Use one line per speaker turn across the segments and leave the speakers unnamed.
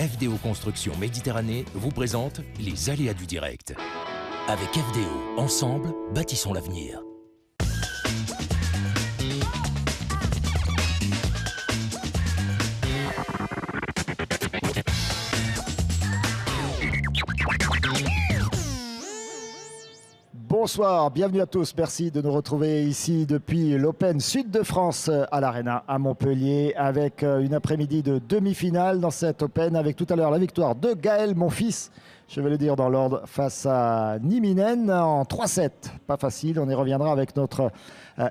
FDO Construction Méditerranée vous présente les aléas du direct. Avec FDO, ensemble, bâtissons l'avenir.
Bonsoir, bienvenue à tous. Merci de nous retrouver ici depuis l'Open Sud de France à l'Arena à Montpellier avec une après-midi de demi-finale dans cette Open avec tout à l'heure la victoire de Gaël Monfils, je vais le dire dans l'ordre, face à Nieminen en 3-7. Pas facile, on y reviendra avec notre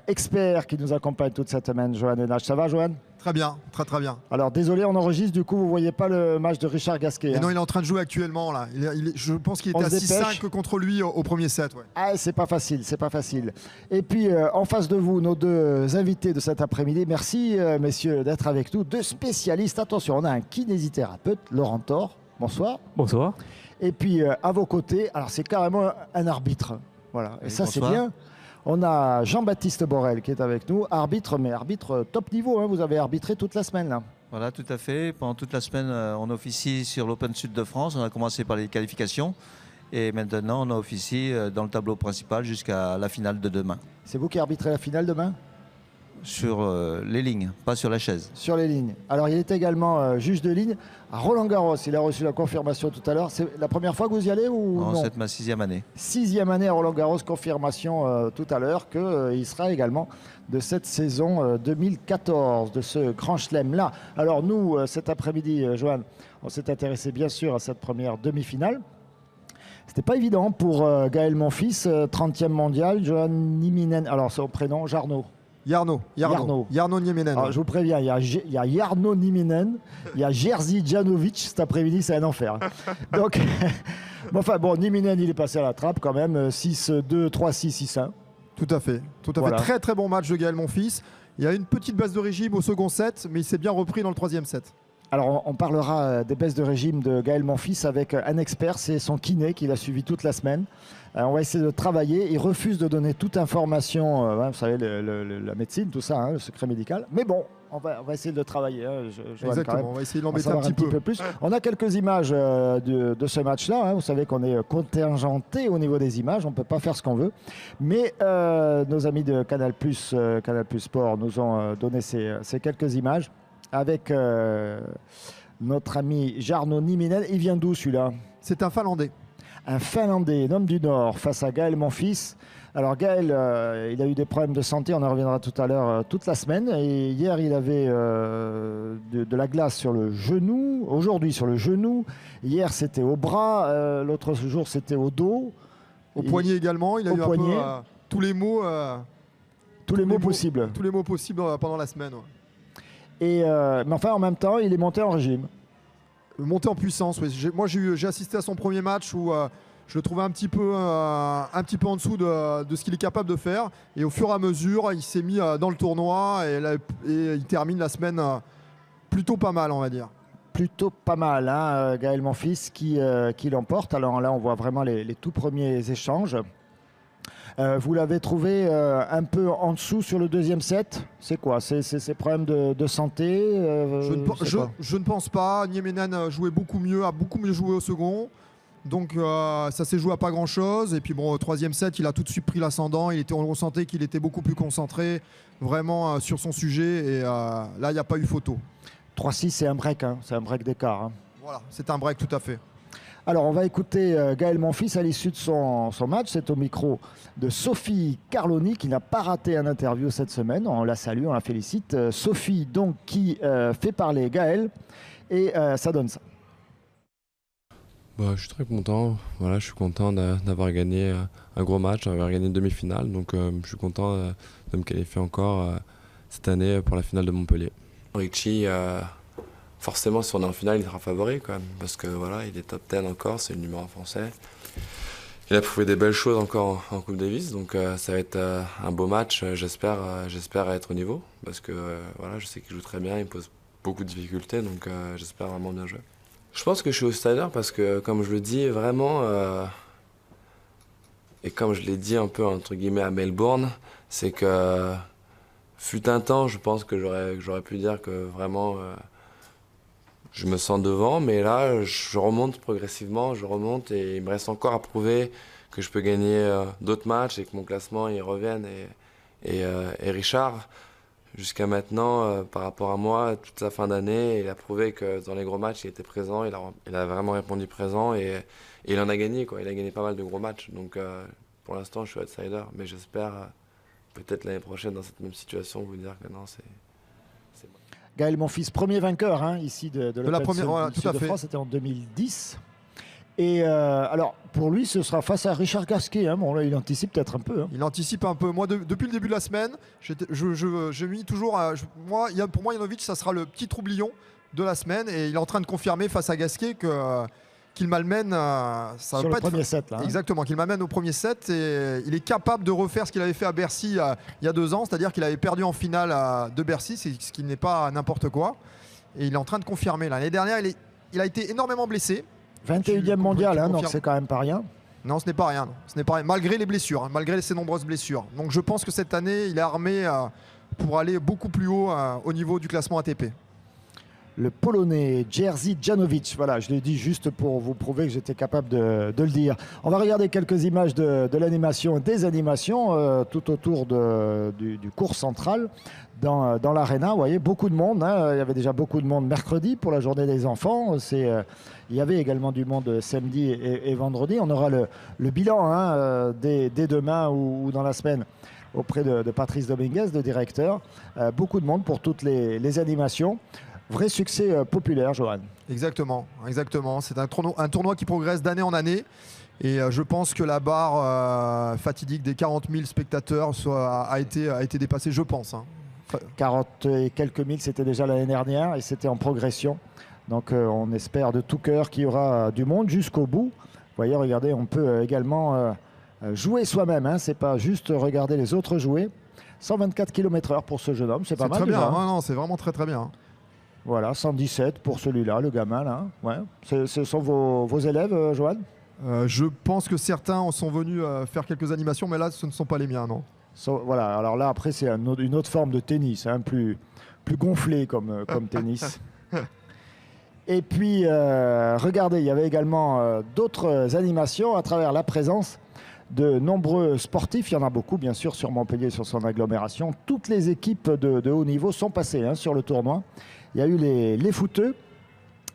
expert qui nous accompagne toute cette semaine, Johan Henach. Ça va, Johan ?
Très bien, très bien.
Alors désolé, on enregistre, du coup vous ne voyez pas le match de Richard Gasquet.
Non, il est en train de jouer actuellement là. Je pense qu'il était à 6-5 contre lui au premier set. Ouais.
Ah, c'est pas facile, c'est pas facile. Et puis en face de vous, nos deux invités de cet après-midi. Merci messieurs d'être avec nous. Deux spécialistes. Attention, on a un kinésithérapeute, Laurent Thor. Bonsoir.
Bonsoir.
Et puis à vos côtés, alors c'est carrément un arbitre. Voilà. Et ça
bonsoir.
C'est bien. On a Jean-Baptiste Borel qui est avec nous, arbitre, mais arbitre top niveau, hein. Vous avez arbitré toute la semaine là.
Voilà, tout à fait. Pendant toute la semaine, on officie sur l'Open Sud de France. On a commencé par les qualifications et maintenant on officie dans le tableau principal jusqu'à la finale de demain.
C'est vous qui arbitrez la finale demain ?
Sur les lignes, pas sur la chaise.
Sur les lignes. Alors il est également juge de ligne à Roland-Garros. Il a reçu la confirmation tout à l'heure. C'est la première fois que vous y allez ou non ?
C'est ma 6e année.
6e année à Roland-Garros, confirmation tout à l'heure qu'il sera également de cette saison 2014, de ce grand chelem-là. Alors nous, cet après-midi, Johan, on s'est intéressé bien sûr à cette première demi-finale. C'était pas évident pour Gaël Monfils, 30e mondial, Johan Nieminen, alors son prénom, Jarno.
Jarno Nieminen.
Alors, je vous préviens, il y a Jarno Nieminen, il y a Jerzy Janowicz cet après-midi, c'est un enfer. Donc, bon, Nieminen, il est passé à la trappe quand même, 6-2, 3-6, 6-1.
Tout à fait.
Voilà.
Très très bon match de Gaël Monfils. Il y a une petite baisse de régime au second set, mais il s'est bien repris dans le troisième set.
Alors, on parlera des baisses de régime de Gaël Monfils avec un expert, c'est son kiné qui l'a suivi toute la semaine. On va essayer de travailler. Il refuse de donner toute information, vous savez, la médecine, tout ça, le secret médical. Mais bon, on va essayer de le travailler.
Exactement, on va essayer de l'embêter un petit peu
plus. On a quelques images de ce match-là. Vous savez qu'on est contingenté au niveau des images. On ne peut pas faire ce qu'on veut. Mais nos amis de Canal+, Canal+ Sport nous ont donné ces quelques images avec notre ami Jarno Nieminen. Il vient d'où celui-là ?
C'est un Finlandais.
Un Finlandais, un homme du Nord, face à Gaël Monfils. Alors Gaël, il a eu des problèmes de santé, on en reviendra tout à l'heure, toute la semaine. Et hier, il avait de la glace sur le genou. Aujourd'hui, sur le genou. Hier, c'était au bras. L'autre jour, c'était au dos.
Au poignet également. Il a eu poignet. Un peu tous les mots possibles. Tous les mots possibles pendant la semaine. Ouais.
Mais enfin, en même temps, il est monté en régime.
Monté en puissance, oui. Moi j'ai assisté à son premier match où je le trouvais un petit peu en dessous de ce qu'il est capable de faire. Et au fur et à mesure, il s'est mis dans le tournoi et il termine la semaine plutôt pas mal, on va dire.
Plutôt pas mal, hein, Gaël Monfils qui l'emporte. Alors là, on voit vraiment les tout premiers échanges. Vous l'avez trouvé un peu en dessous sur le deuxième set. C'est quoi ? C'est ses problèmes de santé
je ne pense pas. Nieminen a beaucoup mieux joué au second. Donc ça s'est joué à pas grand-chose. Et puis bon, au troisième set, il a tout de suite pris l'ascendant. On sentait qu'il était beaucoup plus concentré vraiment sur son sujet. Et là, il n'y a pas eu photo.
3-6, c'est un break. Hein. C'est un break d'écart. Hein.
Voilà, c'est un break tout à fait.
Alors, on va écouter Gaël Monfils à l'issue de son match. C'est au micro de Sophie Carloni qui n'a pas raté un interview cette semaine. On la salue, on la félicite. Sophie, donc, qui fait parler Gaël. Et ça donne ça.
Je suis très content. Voilà, je suis content d'avoir gagné un gros match, d'avoir gagné une demi-finale. Donc, je suis content de me qualifier encore cette année pour la finale de Montpellier. Richie... Forcément, si on est en finale, il sera favori quand même, parce que voilà, il est top 10 encore, c'est le numéro 1 français. Il a prouvé des belles choses encore en Coupe Davis, donc ça va être un beau match. J'espère être au niveau, parce que voilà, je sais qu'il joue très bien, il pose beaucoup de difficultés, donc j'espère vraiment bien jouer. Je pense que je suis outsider parce que, comme je le dis, vraiment, et comme je l'ai dit un peu entre guillemets à Melbourne, c'est que fut un temps, je pense que j'aurais pu dire que vraiment je me sens devant, mais là, je remonte progressivement, et il me reste encore à prouver que je peux gagner d'autres matchs et que mon classement il revienne. Et Richard, jusqu'à maintenant, par rapport à moi, toute sa fin d'année, il a prouvé que dans les gros matchs, il était présent, il a vraiment répondu présent et il en a gagné, quoi. Il a gagné pas mal de gros matchs. Donc pour l'instant, je suis outsider, mais j'espère peut-être l'année prochaine, dans cette même situation, vous dire que non, c'est bon.
Gaël Monfils, premier vainqueur ici de
la première, voilà, tout à
de
fait.
France, c'était en 2010. Et alors, pour lui, ce sera face à Richard Gasquet. Bon, là, il anticipe peut-être un peu.
Il anticipe un peu. Moi, depuis le début de la semaine, je mis toujours. Pour moi, Janovic, ça sera le petit troublion de la semaine. Et il est en train de confirmer face à Gasquet qu'il m'amène.
Sur le premier set, là.
Exactement, qu'il m'amène au premier set. Et il est capable de refaire ce qu'il avait fait à Bercy il y a 2 ans. C'est-à-dire qu'il avait perdu en finale de Bercy, ce qui n'est pas n'importe quoi. Et il est en train de confirmer. L'année dernière, il a été énormément blessé.
21e mondial, donc c'est quand même pas rien.
Non, ce n'est pas rien. Ce n'est pas rien. Malgré les blessures, malgré ses nombreuses blessures. Donc je pense que cette année, il est armé pour aller beaucoup plus haut au niveau du classement ATP.
Le Polonais Jerzy Janowicz, voilà, je l'ai dit juste pour vous prouver que j'étais capable de le dire. On va regarder quelques images de l'animation, des animations tout autour du cours central dans l'aréna. Vous voyez, beaucoup de monde. Il y avait déjà beaucoup de monde mercredi pour la journée des enfants. Il y avait également du monde samedi et vendredi. On aura le bilan dès demain ou dans la semaine auprès de Patrice Dominguez, le directeur. Beaucoup de monde pour toutes les animations. Vrai succès populaire, Johan.
Exactement. C'est un tournoi qui progresse d'année en année. Et je pense que la barre fatidique des 40 000 spectateurs a été dépassée, je pense.
40 et quelques mille, c'était déjà l'année dernière et c'était en progression. Donc on espère de tout cœur qu'il y aura du monde jusqu'au bout. Vous voyez, regardez, on peut également jouer soi-même. C'est pas juste regarder les autres jouer. 124 km/h pour ce jeune homme, c'est pas mal.
C'est très
déjà,
bien, non, c'est vraiment très très bien.
Voilà, 117 pour celui-là, le gamin là. Ouais. Ce sont vos élèves, Johan ?
Je pense que certains sont venus faire quelques animations, mais là, ce ne sont pas les miens, non.
Voilà, alors là, après, c'est une autre forme de tennis, plus gonflé comme tennis. Et puis, regardez, il y avait également d'autres animations à travers la présence de nombreux sportifs. Il y en a beaucoup, bien sûr, sur Montpellier, sur son agglomération. Toutes les équipes de haut niveau sont passées sur le tournoi. Il y a eu les footeux.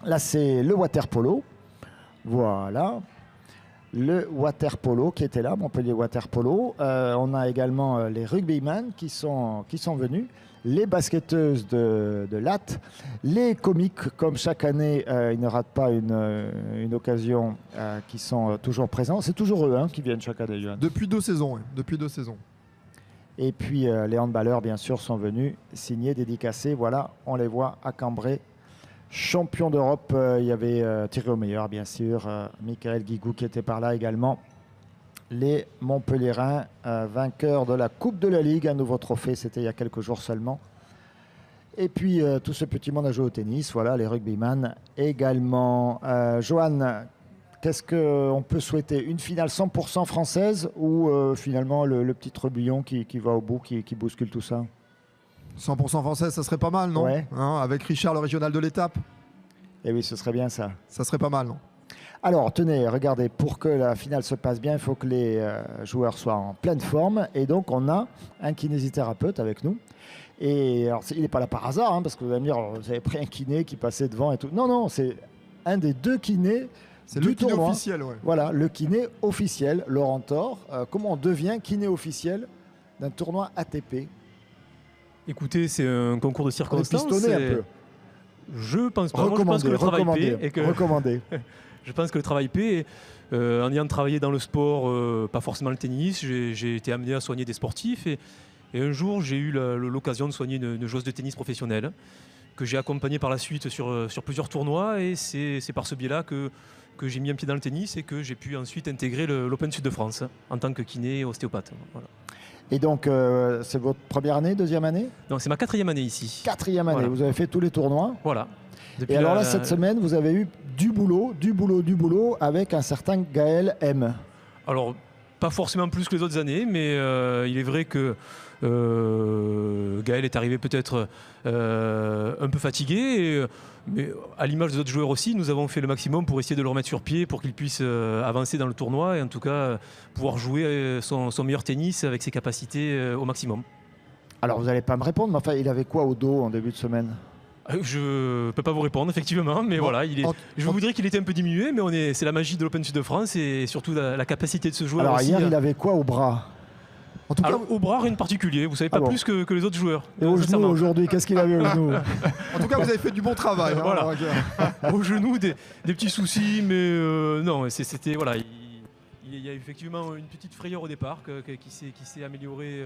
Là, c'est le water-polo. Voilà. Le water-polo qui était là, Montpellier water-polo. On a également les rugbyman qui sont venus. Les basketteuses de latte, les comiques, comme chaque année, ils ne ratent pas une occasion, qui sont toujours présents. C'est toujours eux qui viennent chaque année, Johan.
Depuis 2 saisons, oui. Depuis 2 saisons.
Et puis les handballeurs, bien sûr, sont venus signer, dédicacer. Voilà, on les voit à Cambrai. Champion d'Europe, il y avait Thierry Omeyer, bien sûr, Michael Guigou qui était par là également. Les Montpelliérains, vainqueurs de la Coupe de la Ligue, un nouveau trophée, c'était il y a quelques jours seulement. Et puis tout ce petit monde a joué au tennis, voilà, les rugbyman également. Johan, qu'est-ce qu'on peut souhaiter? Une finale 100% française ou finalement le petit trublion qui va au bout, qui bouscule tout ça?
100% française, ça serait pas mal, non?
Ouais.
Avec Richard, le régional de l'étape.
Eh oui, ce serait bien ça.
Ça serait pas mal, non?
Alors, tenez, regardez, pour que la finale se passe bien, il faut que les joueurs soient en pleine forme. Et donc, on a un kinésithérapeute avec nous. Et alors, il n'est pas là par hasard, parce que vous allez me dire, vous avez pris un kiné qui passait devant et tout. Non, non, c'est un des 2 kinés.
C'est le kiné
tournoi.
officiel, ouais.
Voilà, le kiné officiel, Laurent Thor. Comment on devient kiné officiel d'un tournoi ATP?
Écoutez, c'est un concours de circonstances.
Pistonner un peu.
Je pense pas. Moi, je pense que le travail paie. Et que
recommandé.
Je pense que le travail paie. En ayant travaillé dans le sport, pas forcément le tennis, j'ai été amené à soigner des sportifs. Et un jour, j'ai eu l'occasion de soigner une joueuse de tennis professionnelle que j'ai accompagnée par la suite sur plusieurs tournois. Et c'est par ce biais-là que j'ai mis un pied dans le tennis et que j'ai pu ensuite intégrer l'Open Sud de France en tant que kiné et ostéopathe. Voilà.
Et donc, c'est votre première année, deuxième année?
Non, c'est ma 4e année ici.
4e année,
voilà.
Vous avez fait tous les tournois?
Voilà.
Et alors là, cette semaine, vous avez eu du boulot avec un certain Gaël M.
Alors, pas forcément plus que les autres années, mais il est vrai que Gaël est arrivé peut-être un peu fatigué, mais à l'image des autres joueurs aussi, nous avons fait le maximum pour essayer de le remettre sur pied, pour qu'il puisse avancer dans le tournoi et en tout cas pouvoir jouer son meilleur tennis avec ses capacités au maximum.
Alors vous n'allez pas me répondre, mais enfin, il avait quoi au dos en début de semaine?
Je ne peux pas vous répondre effectivement, mais voilà, je vous dirais qu'il était un peu diminué, mais c'est la magie de l'Open Sud de France et surtout la capacité de ce joueur.
Alors
aussi,
hier, il avait quoi au bras?
En tout cas,
au bras, rien de particulier, vous savez pas plus que les autres joueurs.
Et au genou aujourd'hui, qu'est-ce qu'il avait au genou?
en tout cas, vous avez fait du bon travail. Hein,
voilà.
donc,
Au genou, des petits soucis, mais non, c'était voilà. Il y a effectivement une petite frayeur au départ qui s'est améliorée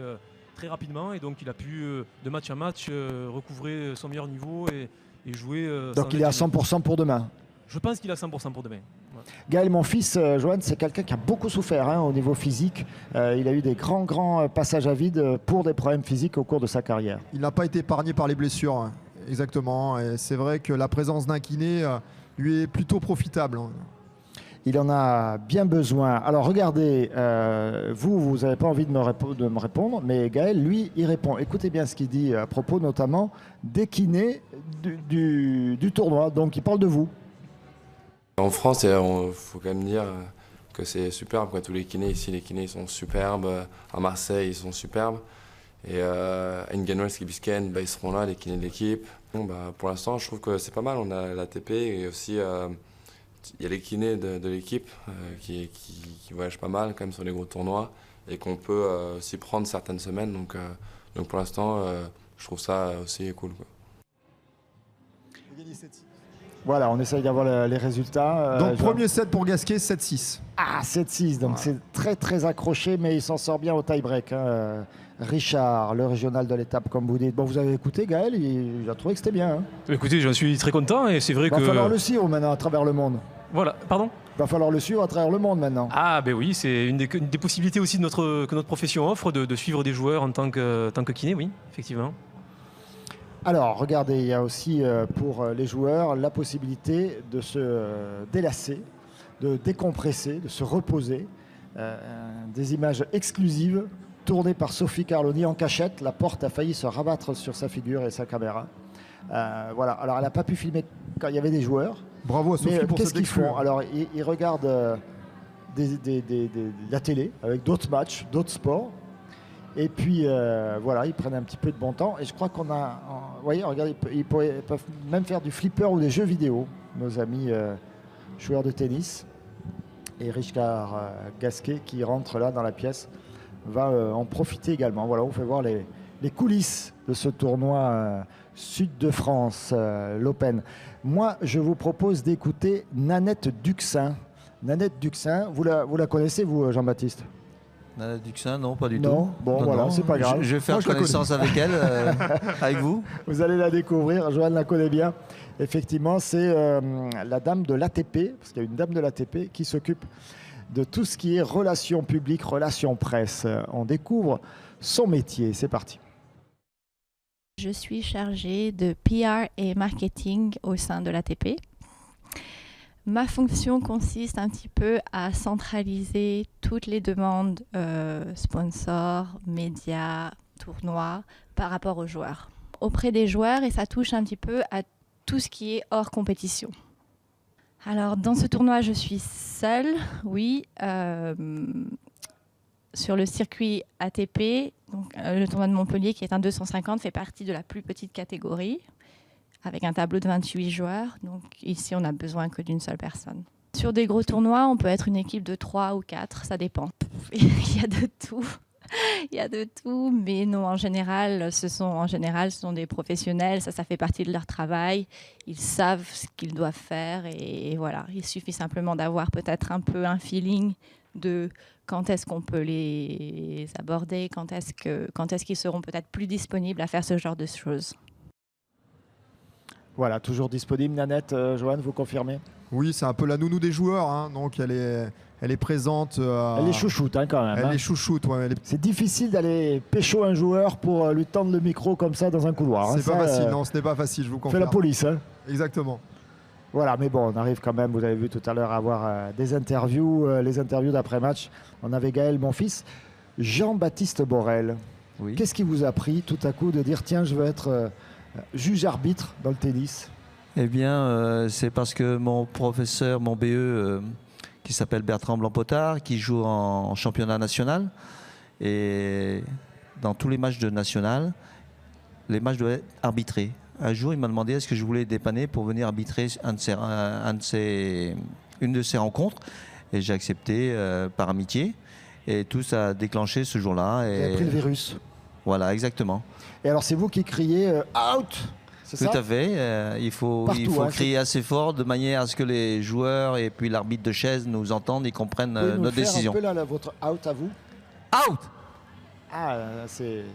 très rapidement et donc il a pu de match à match recouvrer son meilleur niveau et jouer.
Donc il est à 100% pour demain.
Je pense qu'il est à 100% pour demain. Ouais.
Gaël, mon fils, Johan, c'est quelqu'un qui a beaucoup souffert au niveau physique. Il a eu des grands passages à vide pour des problèmes physiques au cours de sa carrière.
il n'a pas été épargné par les blessures. Hein. Exactement. Et c'est vrai que la présence d'un kiné lui est plutôt profitable. Hein.
Il en a bien besoin. Alors regardez, vous n'avez pas envie de me répondre, mais Gaël, lui, il répond. Écoutez bien ce qu'il dit à propos notamment des kinés du tournoi. Donc il parle de vous.
En France, il faut quand même dire que c'est superbe, quoi. Tous les kinés ici, les kinés sont superbes. À Marseille, ils sont superbes. Et à Indian Wells, Key Biscayne, ils seront là, les kinés de l'équipe. Bon, pour l'instant, je trouve que c'est pas mal. On a l'ATP et aussi il y a les kinés de l'équipe qui voyagent pas mal quand même sur les gros tournois et qu'on peut aussi prendre certaines semaines. Donc pour l'instant, je trouve ça aussi cool, quoi.
Voilà, on essaye d'avoir les résultats.
Donc premier set pour Gasquet, 7-6.
Ah, 7-6, donc c'est très accroché, mais il s'en sort bien au tie-break. Richard, le régional de l'étape, comme vous dites. Bon, vous avez écouté Gaël, il a trouvé que c'était bien.
Écoutez, j'en suis très content et c'est vrai que...
Il va falloir le suivre maintenant à travers le monde.
Voilà, pardon?
Il va falloir le suivre à travers le monde maintenant.
Ah ben oui, c'est une des possibilités aussi que notre profession offre, de suivre des joueurs en tant que kiné, oui, effectivement.
Alors, regardez, il y a aussi pour les joueurs la possibilité de se délasser, de décompresser, de se reposer. Des images exclusives tournées par Sophie Carloni en cachette. La porte a failli se rabattre sur sa figure et sa caméra. Voilà. Alors, elle n'a pas pu filmer quand il y avait des joueurs.
Bravo à Sophie pour
qu'est-ce
cette
qu'ils
exclu.
font? Alors, ils regardent la télé avec d'autres matchs, d'autres sports. Et puis, voilà, ils prennent un petit peu de bon temps. Et je crois qu'on a... Vous voyez, regardez, ils peuvent même faire du flipper ou des jeux vidéo, nos amis joueurs de tennis. Et Richard Gasquet, qui rentre là dans la pièce, va en profiter également. Voilà, on fait voir les coulisses de ce tournoi Sud de France, l'Open. Moi, je vous propose d'écouter Nanette Duxin. Nanette Duxin, vous la connaissez, vous, Jean-Baptiste?
Nanette Duxin, non, pas du tout.
Non, bon, voilà, c'est pas grave.
Je vais faire connaissance avec elle, avec vous.
Vous allez la découvrir, Joanne la connaît bien. Effectivement, c'est la dame de l'ATP, parce qu'il y a une dame de l'ATP qui s'occupe de tout ce qui est relations publiques, relations presse. On découvre son métier. C'est parti.
Je suis chargée de PR et marketing au sein de l'ATP. Ma fonction consiste un petit peu à centraliser toutes les demandes sponsors, médias, tournois par rapport aux joueurs. Auprès des joueurs, et ça touche un petit peu à tout ce qui est hors compétition. Alors, dans ce tournoi, je suis seule, oui, sur le circuit ATP. Donc, le tournoi de Montpellier, qui est un 250, fait partie de la plus petite catégorie, avec un tableau de 28 joueurs. Donc ici, on n'a besoin que d'une seule personne. Sur des gros tournois, on peut être une équipe de 3 ou 4, ça dépend. Il y a de tout. Il y a de tout, mais non, en général, ce sont des professionnels, ça fait partie de leur travail. Ils savent ce qu'ils doivent faire et voilà. Il suffit simplement d'avoir peut-être un peu un feeling de quand est-ce qu'on peut les aborder, quand est-ce qu'ils seront peut-être plus disponibles à faire ce genre de choses.
Voilà, toujours disponible, Nanette. Joanne, vous confirmez?
Oui, c'est un peu la nounou des joueurs, hein, donc elle est présente.
Elle est chouchoute quand même.
Elle est chouchoute, ouais.
C'est difficile d'aller pécho un joueur pour lui tendre le micro comme ça dans un couloir.
C'est pas facile, non, ce n'est pas facile, je vous confirme.
Fait la police.
Exactement.
Voilà, mais bon, on arrive quand même, vous avez vu tout à l'heure, à avoir des interviews, les interviews d'après-match. On avait Gaël, mon fils, Jean-Baptiste Borel.
Oui.
Qu'est-ce qui vous a pris tout à coup de dire tiens, je veux être juge-arbitre dans le tennis?
Eh bien, c'est parce que mon professeur, mon BE, qui s'appelle Bertrand Blanc-Potard, qui joue en championnat national, et dans tous les matchs de national, les matchs doivent être arbitrés. Un jour, il m'a demandé est-ce que je voulais dépanner pour venir arbitrer une de ces rencontres, et j'ai accepté par amitié, et tout ça a déclenché ce jour-là.
Vous avez pris le virus.
Voilà, exactement.
Et alors, c'est vous qui criez out, c'est ça?
Tout à fait. Il faut
Partout,
crier assez fort de manière à ce que les joueurs et puis l'arbitre de chaise nous entendent et comprennent
Vous pouvez nous
notre
faire
décision.
un peu là, votre out à vous?
Out!
Ah, c'est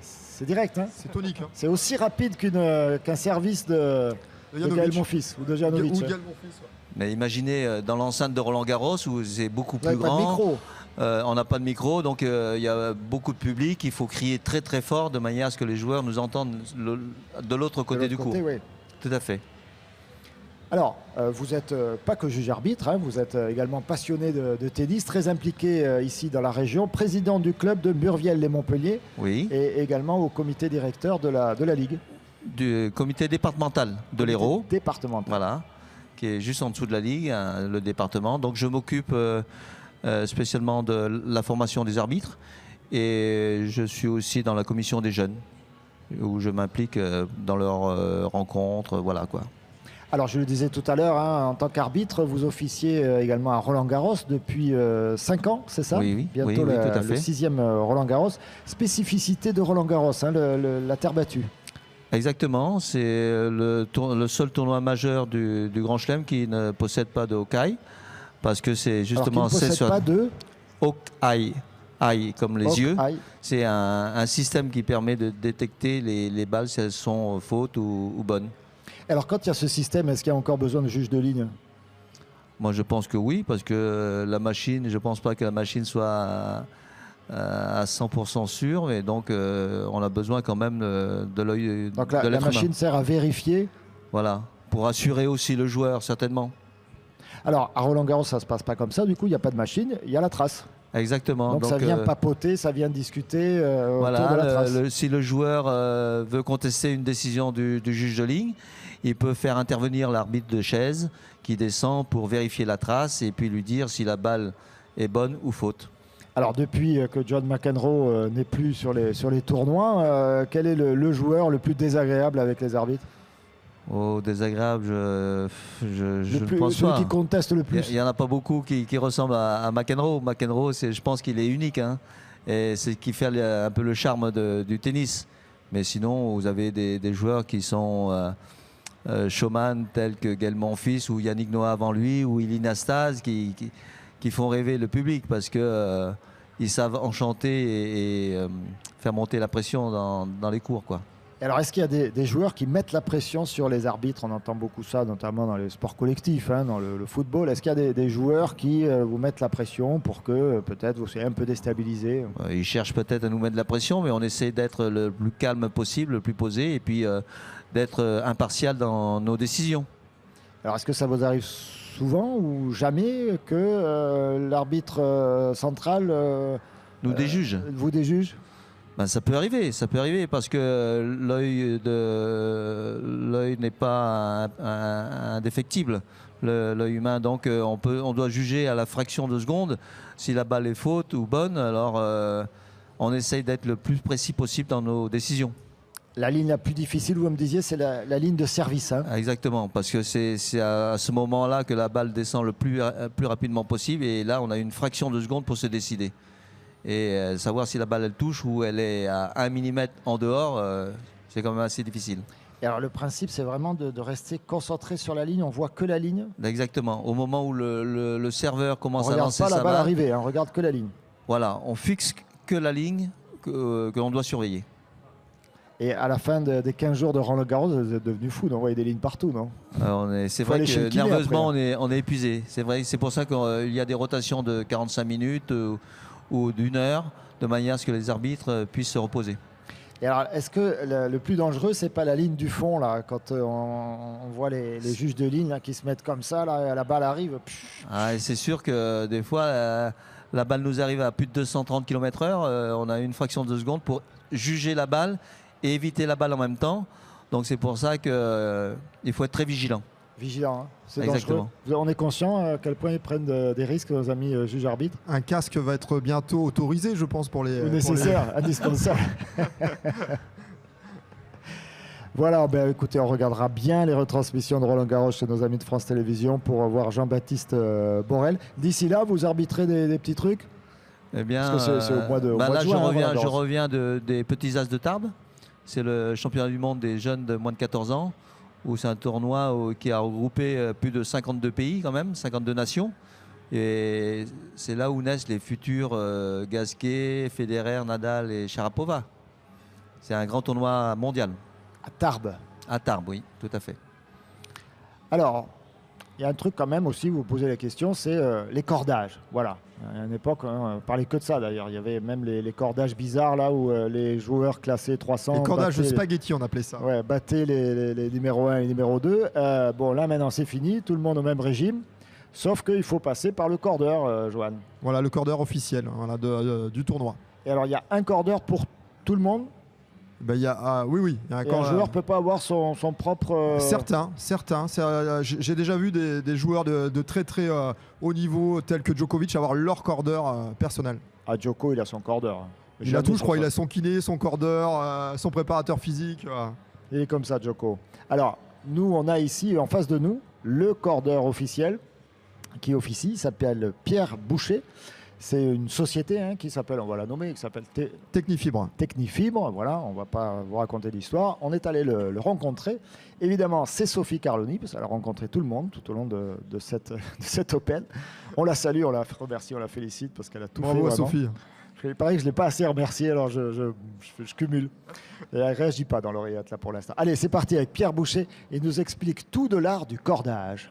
direct, hein?
C'est tonique. Hein.
C'est aussi rapide qu'un service de Gaël Monfils ou de Janovic.
Ou Gaël Monfils, ouais.
Mais imaginez dans l'enceinte de Roland Garros où c'est beaucoup
Vous
plus
n'avez pas de
grand.
micro.
On n'a pas de micro, donc il y a beaucoup de public. Il faut crier très très fort de manière à ce que les joueurs nous entendent de l'autre côté du court.
Oui.
Tout à fait.
Alors, vous n'êtes pas que juge-arbitre, hein, vous êtes également passionné de tennis, très impliqué ici dans la région, président du club de Murviel-les-Montpellier
Oui.
et également au comité directeur de la Ligue.
Du comité départemental de l'Hérault.
Départemental.
Voilà, qui est juste en dessous de la Ligue, hein, le département. Donc je m'occupe spécialement de la formation des arbitres et je suis aussi dans la commission des jeunes où je m'implique dans leurs rencontres, voilà quoi.
Alors je le disais tout à l'heure, hein, en tant qu'arbitre, vous officiez également à Roland-Garros depuis 5 ans, c'est ça?
Oui,
bientôt
tout à fait.
Le 6e Roland-Garros. Spécificité de Roland-Garros, hein, la terre battue.
Exactement, c'est le seul tournoi majeur du Grand Chelem qui ne possède pas de Hawkeye, parce que c'est justement...
Alors qui ne possède pas de
Hawkeye, eye comme les yeux.
Hawkeye.
C'est un système qui permet de détecter les balles si elles sont fautes ou bonnes.
Alors quand il y a ce système, est-ce qu'il y a encore besoin de juge de ligne?
Moi je pense que oui, parce que la machine, je ne pense pas que la machine soit à 100% sûre, et donc on a besoin quand même de l'œil
Donc
de
la
l'être
machine
humain.
sert à vérifier.
Voilà, pour assurer aussi le joueur, certainement.
Alors à Roland-Garros, ça ne se passe pas comme ça, du coup il n'y a pas de machine, il y a la trace.
Exactement.
Donc ça vient papoter, ça vient discuter autour de la
Voilà,
trace.
si le joueur veut contester une décision du juge de ligne, il peut faire intervenir l'arbitre de chaise qui descend pour vérifier la trace et puis lui dire si la balle est bonne ou faute.
Alors depuis que John McEnroe n'est plus sur les tournois, quel est le joueur le plus désagréable avec les arbitres?
Oh, désagréable, je ne pense
celui
pas.
qui conteste le plus.
Il n'y en a pas beaucoup qui ressemblent à McEnroe. McEnroe, je pense qu'il est unique. Hein, et c'est ce qui fait un peu le charme du tennis. Mais sinon, vous avez des joueurs qui sont showman tels que Gaël Monfils ou Yannick Noah avant lui ou Ilie Nastase qui font rêver le public parce que ils savent enchanter et faire monter la pression dans les cours, quoi.
Alors est-ce qu'il y a des joueurs qui mettent la pression sur les arbitres? On entend beaucoup ça, notamment dans les sports collectifs, hein, dans le football. Est-ce qu'il y a des joueurs qui vous mettent la pression pour que peut-être vous soyez un peu déstabilisé?
Ils cherchent peut-être à nous mettre de la pression, mais on essaie d'être le plus calme possible, le plus posé, et puis d'être impartial dans nos décisions.
Alors est-ce que ça vous arrive souvent ou jamais que l'arbitre central
nous déjuge?
Vous déjuge?
Ben, ça peut arriver parce que l'œil n'est pas indéfectible, l'œil humain. Donc on doit juger à la fraction de seconde si la balle est faute ou bonne. Alors on essaye d'être le plus précis possible dans nos décisions.
La ligne la plus difficile, vous me disiez, c'est la ligne de service. Hein.
Exactement, parce que c'est à ce moment-là que la balle descend le plus rapidement possible. Et là, on a une fraction de seconde pour se décider. Et savoir si la balle elle touche ou elle est à 1 mm en dehors, c'est quand même assez difficile.
Et alors le principe, c'est vraiment de rester concentré sur la ligne, on voit que la ligne.
Exactement, au moment où le serveur commence à lancer
sa balle. On regarde pas la balle arriver, on regarde que la ligne.
Voilà, on fixe que la ligne que l'on doit surveiller.
Et à la fin des 15 jours de Roland-Garros, vous êtes devenu fou d'envoyer des lignes partout, non?
C'est vrai que nerveusement, on est épuisé. C'est vrai, c'est pour ça qu'il y a des rotations de 45 minutes ou d'1 heure, de manière à ce que les arbitres puissent se reposer.
Et alors, est-ce que le plus dangereux, c'est pas la ligne du fond, là, quand on voit les juges de ligne là, qui se mettent comme ça, là, la balle arrive?
Et c'est sûr que des fois, La balle nous arrive à plus de 230 km/h. On a une fraction de seconde pour juger la balle et éviter la balle en même temps. Donc c'est pour ça qu'il faut être très vigilant.
Vigilant, hein. C'est
Exactement.
dangereux. On est conscient à quel point ils prennent des risques, nos amis juges arbitres.
Un casque va être bientôt autorisé, je pense, pour les...
Nécessaire, indispensable. Voilà, ben, écoutez, on regardera bien les retransmissions de Roland-Garros chez nos amis de France Télévisions pour voir Jean-Baptiste Borel. D'ici là, vous arbitrez des petits trucs?
Eh bien,
parce que c'est au mois de
là,
juin.
je reviens des Petits As de Tarbes. C'est le championnat du monde des jeunes de moins de 14 ans, où c'est un tournoi qui a regroupé plus de 52 pays quand même, 52 nations. Et c'est là où naissent les futurs Gasquet, Federer, Nadal et Sharapova. C'est un grand tournoi mondial.
À Tarbes.
À Tarbes, oui, tout à fait.
Alors, il y a un truc quand même aussi, vous posez la question, c'est les cordages. Voilà. À une époque, on parlait que de ça d'ailleurs. Il y avait même les cordages bizarres là où les joueurs classés 300...
Les cordages de spaghetti, on appelait ça.
Ouais, battaient les numéros 1 et numéro 2. Bon, là maintenant c'est fini, tout le monde au même régime. Sauf qu'il faut passer par le cordeur, Johan.
Voilà, le cordeur officiel voilà, du tournoi.
Et alors, il y a un cordeur pour tout le monde?
Ben, oui. Y a
un joueur ne peut pas avoir son propre...
Certains. J'ai déjà vu des joueurs de très très haut niveau, tels que Djokovic, avoir leur cordeur personnel.
Ah, Djoko, il a son cordeur.
Il a tout, je crois. Il a son kiné, son cordeur, son préparateur physique.
Il est comme ça, Djoko. Alors, nous, on a ici, en face de nous, le cordeur officiel qui officie. Il s'appelle Pierre Boucher. C'est une société qui s'appelle, on va la nommer, qui s'appelle
Technifibre.
Technifibre, voilà, on ne va pas vous raconter l'histoire. On est allé le rencontrer. Évidemment, c'est Sophie Carloni, parce qu'elle a rencontré tout le monde tout au long de cette Open. On la salue, on la remercie, on la félicite, parce qu'elle a tout fait.
Bravo à Sophie.
Il paraît que je ne l'ai pas assez remerciée, alors je cumule. Et elle ne réagit pas dans l'oreillette là pour l'instant. Allez, c'est parti avec Pierre Boucher. Il nous explique tout de l'art du cordage.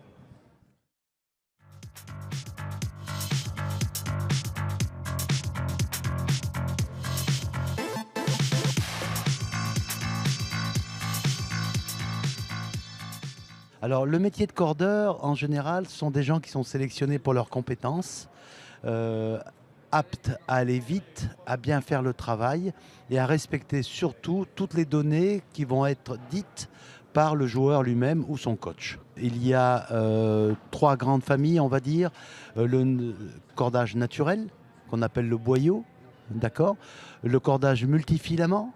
Alors, le métier de cordeur, en général, sont des gens qui sont sélectionnés pour leurs compétences, aptes à aller vite, à bien faire le travail et à respecter surtout toutes les données qui vont être dites par le joueur lui-même ou son coach. Il y a 3 grandes familles, on va dire. Le cordage naturel, qu'on appelle le boyau, d'accord, le cordage multifilament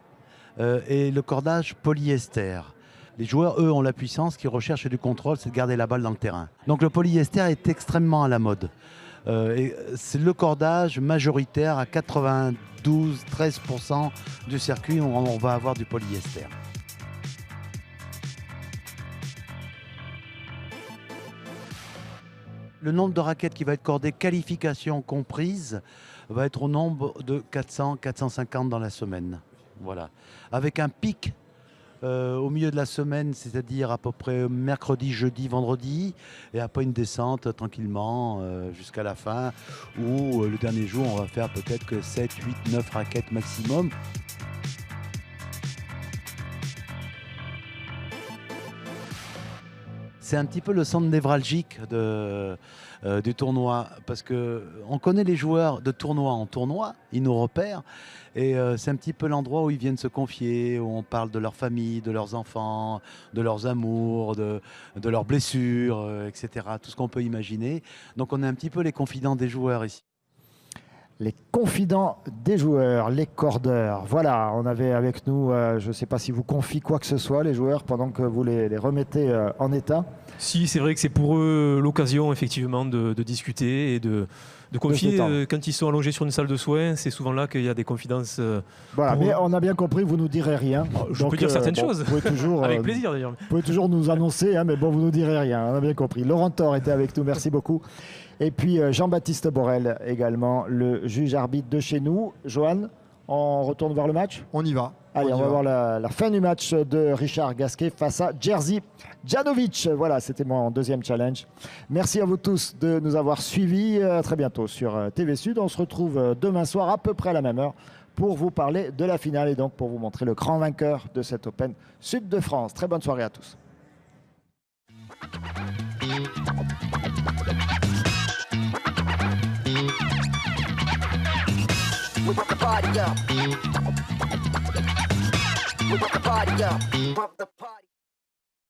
et le cordage polyester. Les joueurs, eux, ont la puissance, qui recherchent du contrôle, c'est de garder la balle dans le terrain. Donc le polyester est extrêmement à la mode. C'est le cordage majoritaire à 92-13% du circuit, on va avoir du polyester. Le nombre de raquettes qui va être cordé, qualification comprise, va être au nombre de 400-450 dans la semaine. Voilà. Avec un pic au milieu de la semaine, c'est-à-dire à peu près mercredi, jeudi, vendredi, et après une descente tranquillement jusqu'à la fin, où le dernier jour, on va faire peut-être que 7, 8, 9 raquettes maximum. C'est un petit peu le centre névralgique du tournoi, parce qu'on connaît les joueurs de tournoi en tournoi, ils nous repèrent, et c'est un petit peu l'endroit où ils viennent se confier, où on parle de leur famille, de leurs enfants, de leurs amours, de leurs blessures, etc. Tout ce qu'on peut imaginer. Donc on est un petit peu les confidents des joueurs ici.
Les confidents des joueurs, les cordeurs. Voilà, on avait avec nous, je ne sais pas si vous confiez quoi que ce soit, les joueurs, pendant que vous les remettez en état.
Si, c'est vrai que c'est pour eux l'occasion, effectivement, de discuter et de confier. Quand ils sont allongés sur une salle de soins, c'est souvent là qu'il y a des confidences.
Voilà, mais on a bien compris, vous ne nous direz rien.
Je peux dire certaines choses.
Vous pouvez toujours,
avec plaisir, d'ailleurs.
Vous pouvez toujours nous annoncer, mais bon, vous ne nous direz rien, on a bien compris. Laurent Thor était avec nous, merci beaucoup. Et puis Jean-Baptiste Borel également, le juge arbitre de chez nous. Johan, on retourne voir le match?
On y va.
Allez, on va voir la fin du match de Richard Gasquet face à Jerzy Janowicz. Voilà, c'était mon deuxième challenge. Merci à vous tous de nous avoir suivis. À très bientôt sur TV Sud. On se retrouve demain soir à peu près à la même heure pour vous parler de la finale et donc pour vous montrer le grand vainqueur de cette Open Sud de France. Très bonne soirée à tous.
party up. We want the party up. Pump the party.